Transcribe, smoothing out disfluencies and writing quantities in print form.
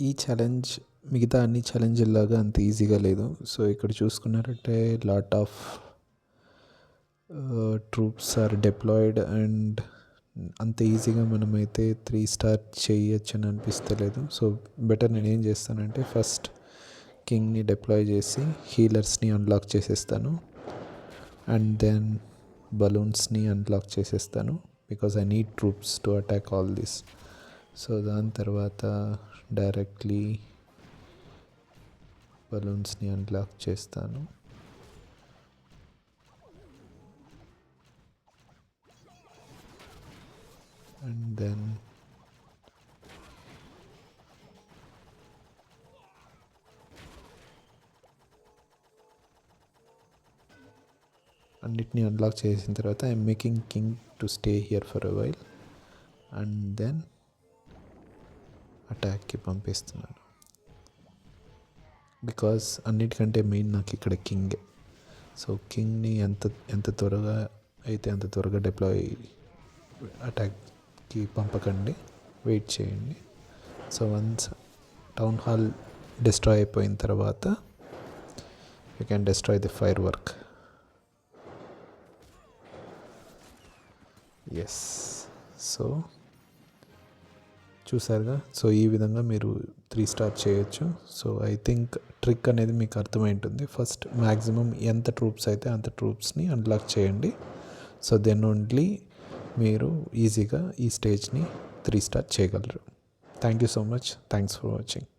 ఈ ఛాలెంజ్ మిగతా అన్ని ఛాలెంజ్లాగా అంత ఈజీగా లేదు. సో ఇక్కడ చూసుకున్నారంటే lot of troops are deployed and అంత ఈజీగా మనమైతే 3 స్టార్ చేయొచ్చు అని అనిపిస్తలేదు. సో బెటర్ నేను ఏం చేస్తానంటే ఫస్ట్ కింగ్ని డిప్లాయ్ చేసి హీలర్స్ని అన్లాక్ చేసేస్తాను అండ్ దెన్ బలూన్స్ని అన్లాక్ చేసేస్తాను because I need troops to attack all this. So దాని తర్వాత డైరెక్ట్లీ బలూన్స్ని అన్లాక్ చేస్తాను. అండ్ దెన్ అన్నిటినీ అన్లాక్ చేసిన తర్వాత I'm making king to stay here for a while and then అటాక్కి పంపిస్తున్నాను. బికాస్ అన్నిటికంటే మెయిన్ నాకు ఇక్కడ కింగే. సో కింగ్ని ఎంత త్వరగా అయితే అంత త్వరగా డిప్లాయ్ అటాక్కి పంపకండి, వెయిట్ చేయండి. So once town hall destroy అయిపోయిన తర్వాత you can destroy the firework. Yes, so చూసారుగా. సో ఈ విధంగా మీరు 3 స్టార్ చేయొచ్చు. సో ఐ థింక్ ట్రిక్ అనేది మీకు అర్థమై ఉంటుంది. ఫస్ట్ మ్యాక్సిమం ఎంత ట్రూప్స్ అయితే అంత ట్రూప్స్ని అన్లాక్ చేయండి. సో దెన్ ఓన్లీ మీరు ఈజీగా ఈ స్టేజ్ని 3 స్టార్ చేయగలరు. Thank you so much. Thanks for watching.